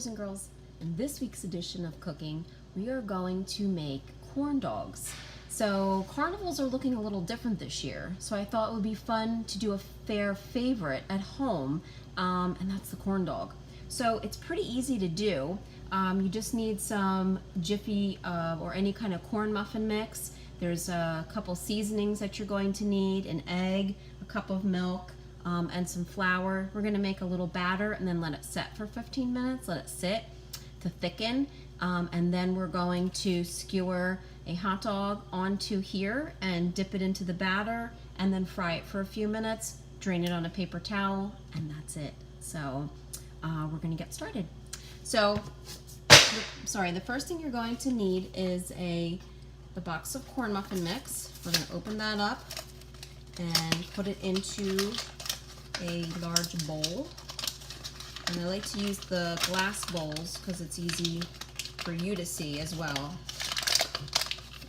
boys and girls. In this week's edition of cooking, we are going to make corn dogs. So carnivals are looking a little different this year, so I thought it would be fun to do a favorite at home, and that's the corn dog. So it's pretty easy to do. You just need some Jiffy or any kind of corn muffin mix. There's a couple seasonings that you're going to need, an egg, a cup of milk, and some flour. We're going to make a little batter and then let it set for 15 minutes, let it sit to thicken, and then we're going to skewer a hot dog onto here and dip it into the batter and then fry it for a few minutes, drain it on a paper towel, and that's it. So we're going to get started. So, the first thing you're going to need is the box of corn muffin mix. We're going to open that up and put it into a large bowl. And I like to use the glass bowls because it's easy for you to see as well.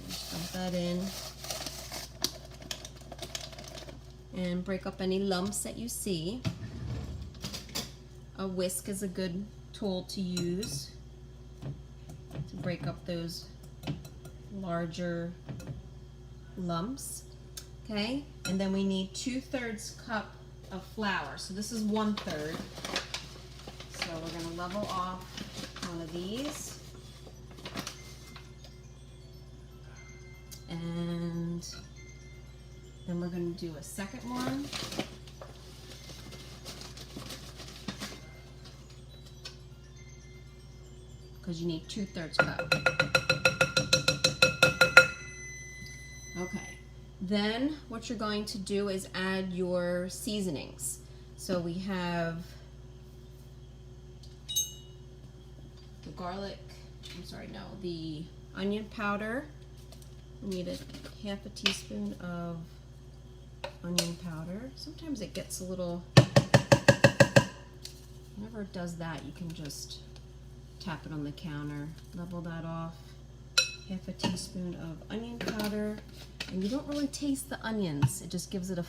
Just dump that in and break up any lumps that you see. A whisk is a good tool to use to break up those larger lumps. Okay, and then we need 2/3 cup of flour. So this is 1/3. So we're going to level off one of these. And then we're going to do a second one. Because you need 2/3 cup. Okay. Then what you're going to do is add your seasonings. So we have the the onion powder. We need a half a teaspoon of onion powder. Sometimes it gets a little, whenever it does that, you can just tap it on the counter, level that off. Half a teaspoon of onion powder, and you don't really taste the onions. It just gives it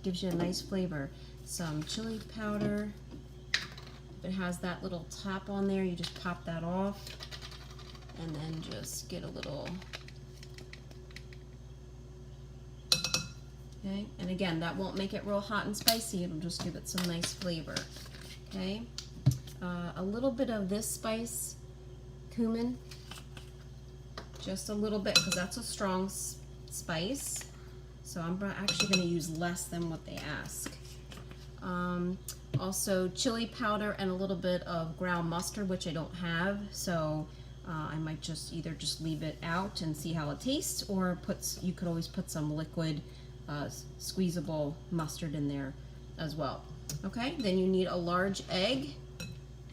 gives you a nice flavor. Some chili powder. If it has that little top on there, you just pop that off, and then just get a little. Okay, and again, that won't make it real hot and spicy. It'll just give it some nice flavor. Okay, a little bit of this spice, cumin. Just a little bit, because that's a strong spice. So I'm actually going to use less than what they ask. Also chili powder and a little bit of ground mustard, which I don't have. So I might just either leave it out and see how it tastes, or you could always put some liquid squeezable mustard in there as well. Okay, then you need a large egg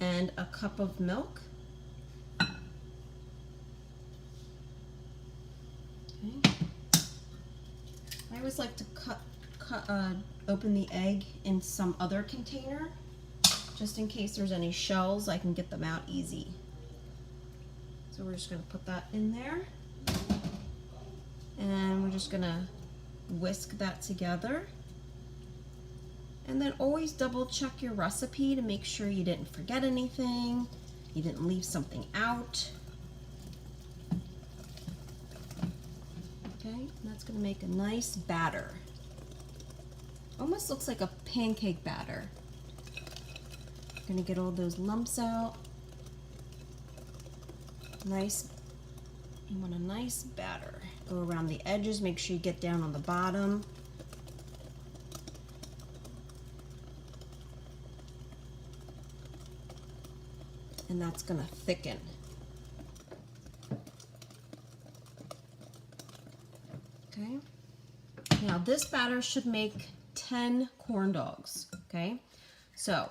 and a cup of milk. I always like to open the egg in some other container, just in case there's any shells, I can get them out easy. So we're just going to put that in there, and we're just going to whisk that together. And then always double check your recipe to make sure you didn't forget anything, you didn't leave something out. Okay, that's going to make a nice batter. Almost looks like a pancake batter. Going to get all those lumps out. Nice. You want a nice batter. Go around the edges, make sure you get down on the bottom. And that's going to thicken. Okay. Now this batter should make 10 corn dogs. Okay. So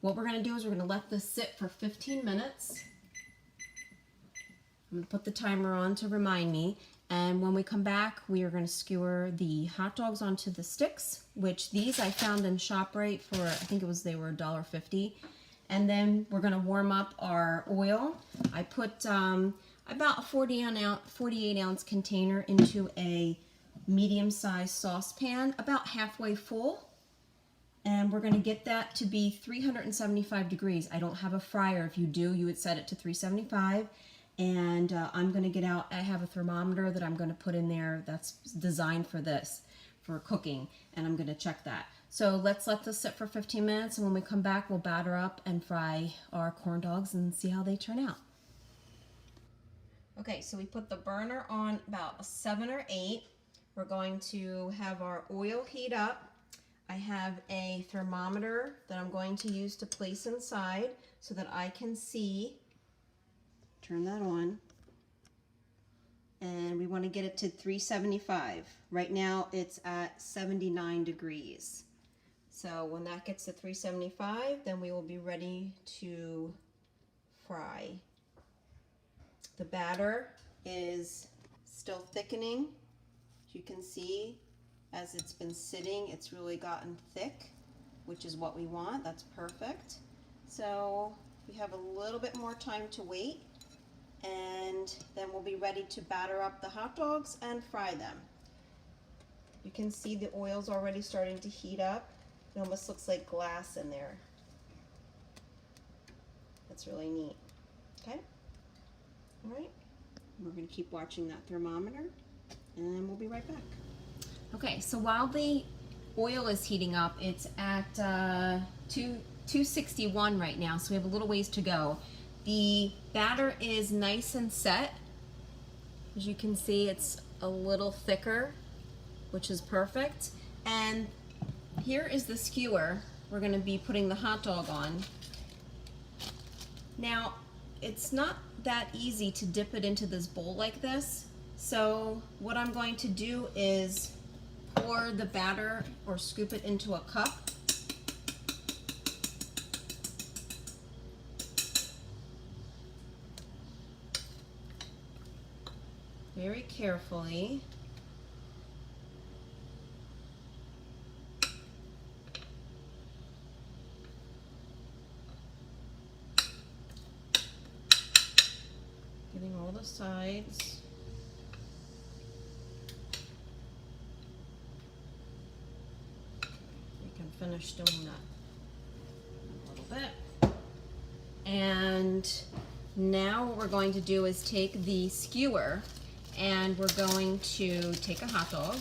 what we're going to do is we're going to let this sit for 15 minutes. I'm going to put the timer on to remind me. And when we come back, we are going to skewer the hot dogs onto the sticks, which these I found in ShopRite for, I think they were $1.50. And then we're going to warm up our oil. I put about a 48 ounce container into a medium-sized saucepan, about halfway full. And we're gonna get that to be 375 degrees. I don't have a fryer. If you do, you would set it to 375. And I'm gonna get out, I have a thermometer that I'm gonna put in there that's designed for this, for cooking, and I'm gonna check that. So let's let this sit for 15 minutes, and when we come back, we'll batter up and fry our corn dogs and see how they turn out. Okay, so we put the burner on about a 7 or 8. We're going to have our oil heat up. I have a thermometer that I'm going to use to place inside so that I can see. Turn that on. And we want to get it to 375. Right now it's at 79 degrees. So when that gets to 375, then we will be ready to fry. The batter is still thickening. As you can see, as it's been sitting, it's really gotten thick, which is what we want. That's perfect. So we have a little bit more time to wait, and then we'll be ready to batter up the hot dogs and fry them. You can see the oil's already starting to heat up. It almost looks like glass in there. That's really neat. Okay? All right. We're going to keep watching that thermometer, and we'll be right back. Okay, so while the oil is heating up, it's at 261 right now, so we have a little ways to go. The batter is nice and set. As you can see, it's a little thicker, which is perfect. And here is the skewer we're going to be putting the hot dog on. Now, it's not that easy to dip it into this bowl like this, so what I'm going to do is pour the batter or scoop it into a cup. Very carefully. Getting all the sides. Finish doing that a little bit. And now what we're going to do is take the skewer and we're going to take a hot dog.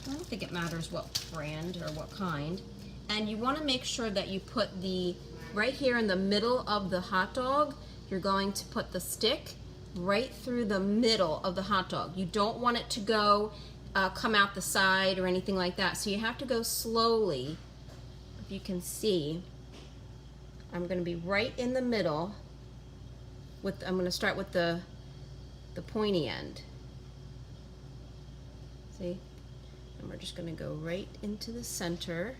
I don't think it matters what brand or what kind. And you want to make sure that you put right here in the middle of the hot dog, you're going to put the stick right through the middle of the hot dog. You don't want it to go come out the side or anything like that. So you have to go slowly. If you can see, I'm going to be right in the middle. I'm going to start with the pointy end. See? And we're just going to go right into the center.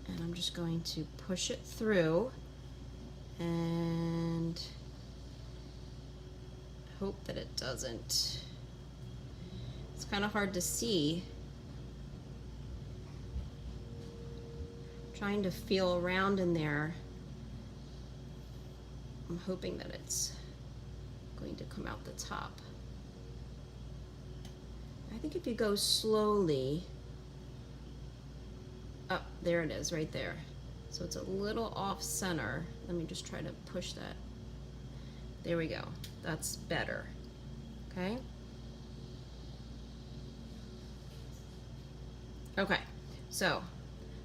And I'm just going to push it through and hope that it doesn't. It's kind of hard to see. I'm trying to feel around in there. I'm hoping that it's going to come out the top. I think if you go slowly, oh, there it is, right there. So it's a little off center. Let me just try to push that. There we go. That's better. Okay. Okay, so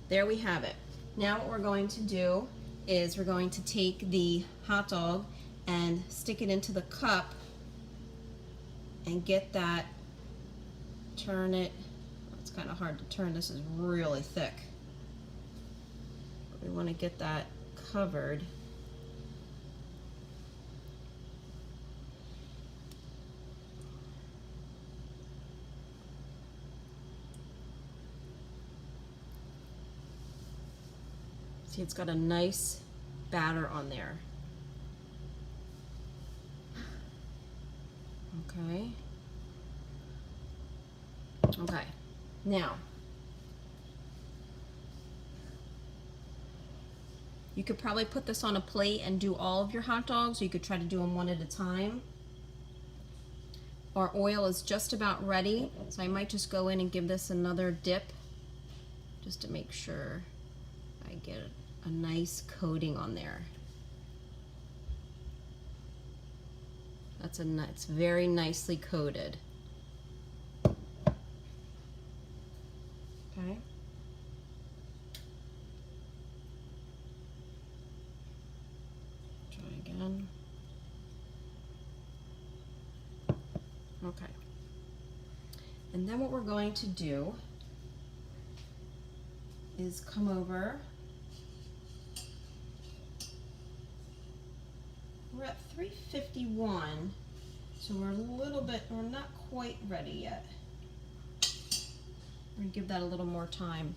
there we have it. Now what we're going to do is we're going to take the hot dog and stick it into the cup and get that, turn it. It's kind of hard to turn. This is really thick. But we want to get that covered. See, it's got a nice batter on there. Okay. Okay. Now, you could probably put this on a plate and do all of your hot dogs, or you could try to do them one at a time. Our oil is just about ready, so I might just go in and give this another dip. just to make sure I get a nice coating on there. It's very nicely coated. Okay. Try again. Okay. And then what we're going to do is come over. We're at 351, so we're not quite ready yet. We're gonna give that a little more time.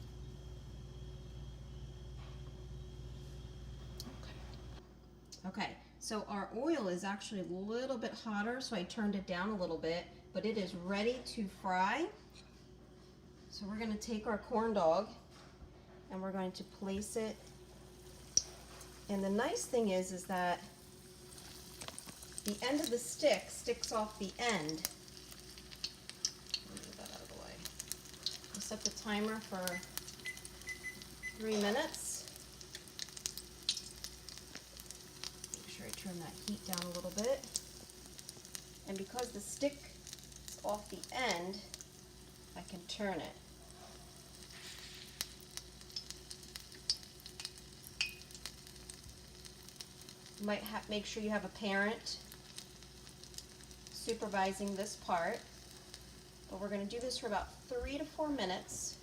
Okay, so our oil is actually a little bit hotter, so I turned it down a little bit, but it is ready to fry. So we're gonna take our corn dog and we're going to place it. And the nice thing is that the end of the stick sticks off the end. Move that out of the way. I'll set the timer for 3 minutes. Make sure I turn that heat down a little bit. And because the stick is off the end, I can turn it. You might make sure you have a parent supervising this part, but we're going to do this for about 3 to 4 minutes.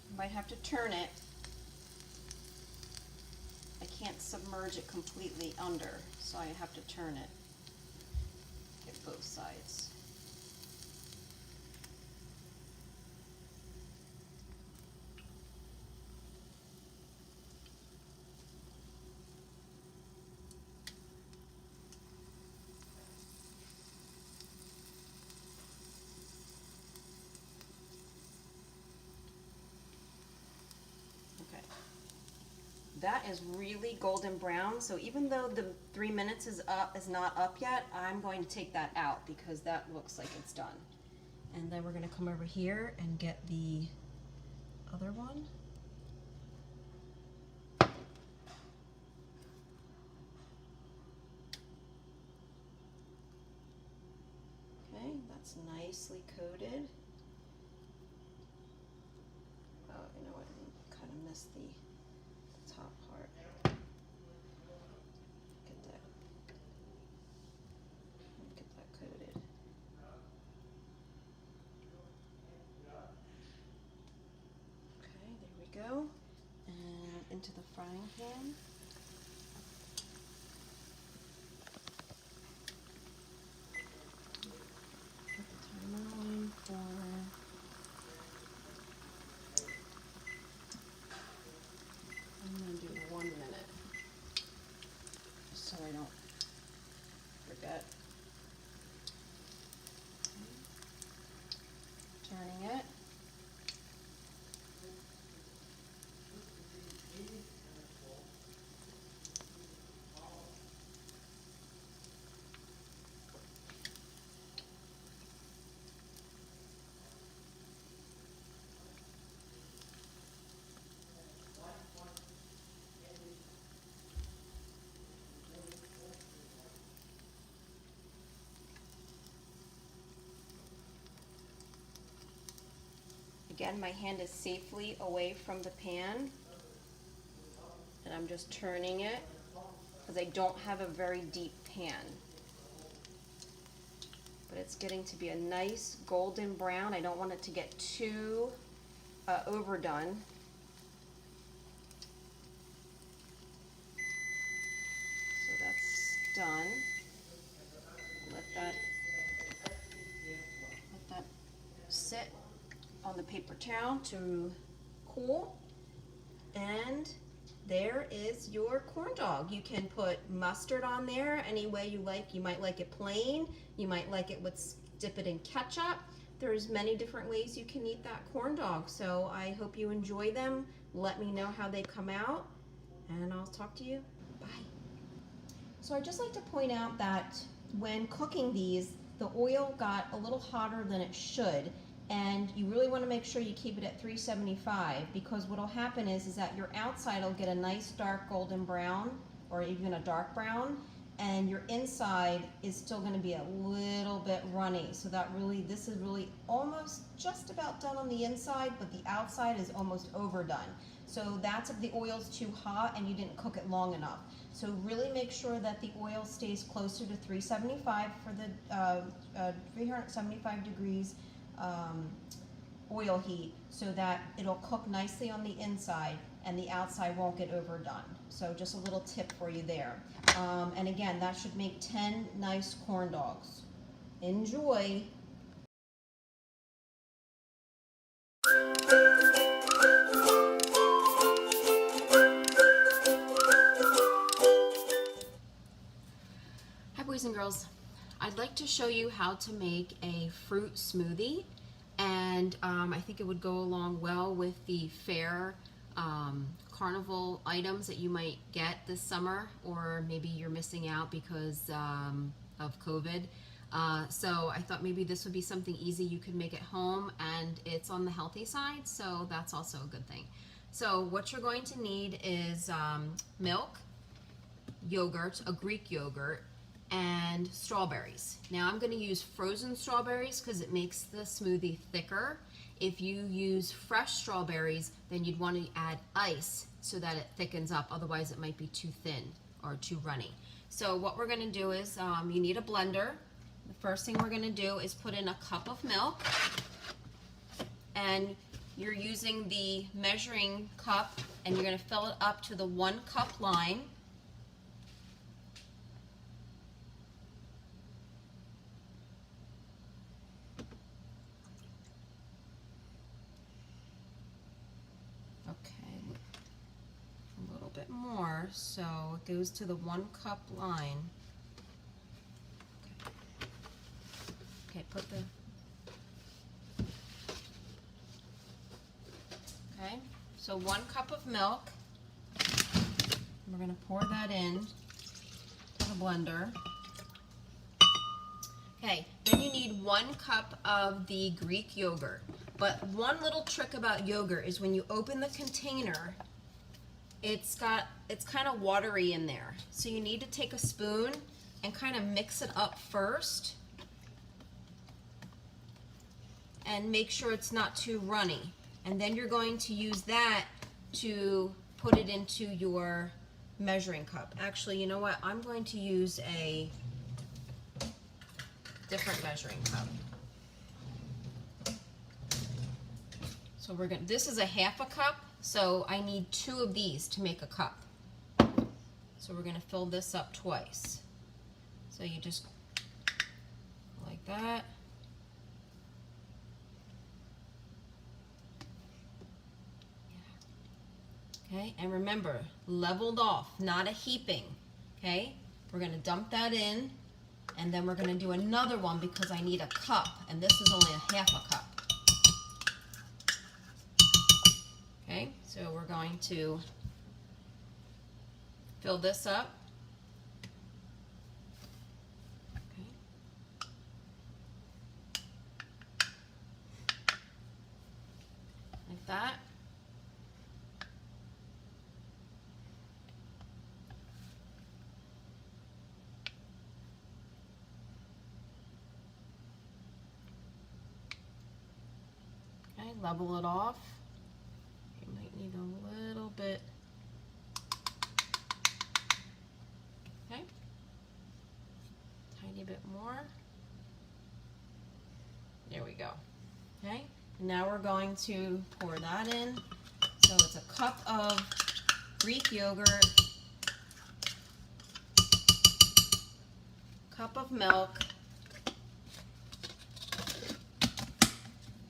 You might have to turn it. I can't submerge it completely under, so I have to turn it. Get both sides. That is really golden brown, so even though the 3 minutes is not up yet, I'm going to take that out because that looks like it's done. And then we're going to come over here and get the other one. Okay, that's nicely coated. Oh, you know what, I kind of missed the top part. Get that coated. Okay, there we go. And into the frying pan. Put the timer on for I'm going to do the 1 minute, just so I don't forget. Turning it. Again, my hand is safely away from the pan, and I'm just turning it because I don't have a very deep pan. But it's getting to be a nice golden brown. I don't want it to get too overdone. So that's done. Let that sit on the paper towel to cool, and there is your corn dog. You can put mustard on there any way you like. You might like it plain, you might like it with, dip it in ketchup. there's many different ways you can eat that corn dog. So I hope you enjoy them. Let me know how they come out, and I'll talk to you. Bye. So I'd just like to point out that when cooking these, the oil got a little hotter than it should, and you really want to make sure you keep it at 375, because what will happen is that your outside will get a nice dark golden brown or even a dark brown, and your inside is still going to be a little bit runny. So this is really almost just about done on the inside, but the outside is almost overdone. So that's if the oil's too hot and you didn't cook it long enough. So really make sure that the oil stays closer to 375 for the 375 degrees oil heat, so that it'll cook nicely on the inside and the outside won't get overdone. So just a little tip for you there. And again, that should make 10 nice corn dogs. Enjoy. Hi boys and girls. I'd like to show you how to make a fruit smoothie, and I think it would go along well with the fair carnival items that you might get this summer, or maybe you're missing out because of COVID. So I thought maybe this would be something easy you could make at home, and it's on the healthy side, so that's also a good thing. So what you're going to need is milk, yogurt, a Greek yogurt, and strawberries. Now I'm going to use frozen strawberries because it makes the smoothie thicker. If you use fresh strawberries, then you'd want to add ice so that it thickens up, otherwise it might be too thin or too runny. So what we're going to do is you need a blender. The first thing we're going to do is put in a cup of milk, and you're using the measuring cup, and you're going to fill it up to the 1 cup line. More, so it goes to the 1 cup line. Okay, put the, okay, so 1 cup of milk. We're going to pour that in to the blender. Okay, then you need 1 cup of the Greek yogurt. But one little trick about yogurt is when you open the container, it's kind of watery in there. So you need to take a spoon and kind of mix it up first and make sure it's not too runny. And then you're going to use that to put it into your measuring cup. Actually, you know what? I'm going to use a different measuring cup. So this is a 1/2 cup. So I need 2 of these to make a cup. So we're going to fill this up twice. So you just like that. Okay, and remember, leveled off, not a heaping. Okay, we're going to dump that in, and then we're going to do another one because I need a cup, and this is only a 1/2 cup. Okay, so we're going to fill this up. Okay. Like that. Okay, level it off. Need a little bit. Okay, tiny bit more. There we go. Okay, and now we're going to pour that in. So it's a cup of Greek yogurt, cup of milk,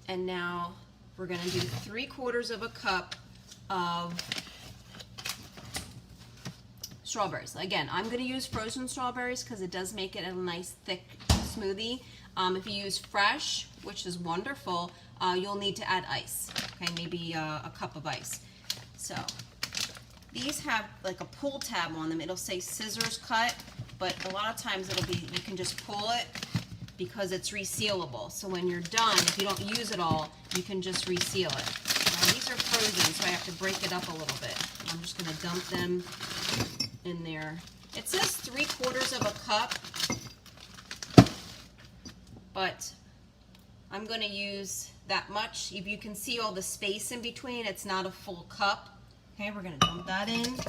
and now we're going to do 3/4 of a cup of strawberries. Again, I'm going to use frozen strawberries because it does make it a nice thick smoothie. If you use fresh, which is wonderful, you'll need to add ice. Okay, maybe a cup of ice. So these have like a pull tab on them. It'll say scissors cut, but a lot of times it'll be, you can just pull it because it's resealable. So when you're done, if you don't use it all, you can just reseal it. Now these are frozen, so I have to break it up a little bit. I'm just gonna dump them in there. It says 3/4 of a cup, but I'm gonna use that much. If you can see all the space in between, it's not a full cup. Okay, we're gonna dump that in.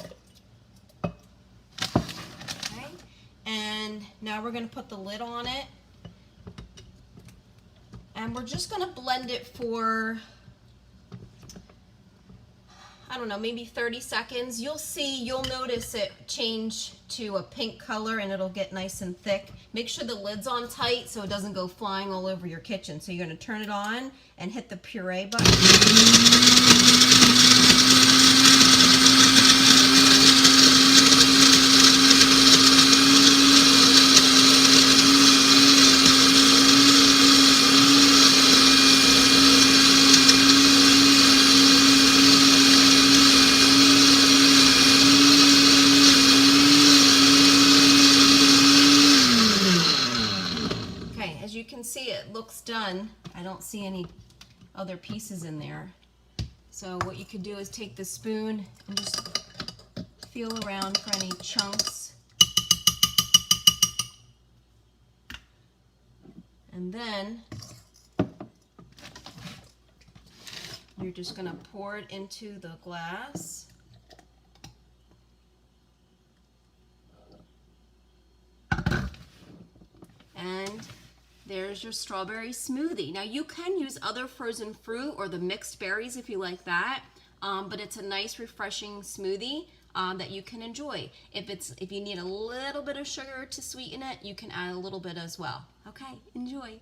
Okay, and now we're gonna put the lid on it. And we're just gonna blend it for, I don't know, maybe 30 seconds. You'll notice it change to a pink color and it'll get nice and thick. Make sure the lid's on tight so it doesn't go flying all over your kitchen. So you're gonna turn it on and hit the puree button. You can see it looks done. I don't see any other pieces in there. So what you could do is take the spoon and just feel around for any chunks. And then you're just going to pour it into the glass. And there's your strawberry smoothie. Now you can use other frozen fruit or the mixed berries if you like that, but it's a nice refreshing smoothie that you can enjoy. If you need a little bit of sugar to sweeten it, you can add a little bit as well. Okay, enjoy.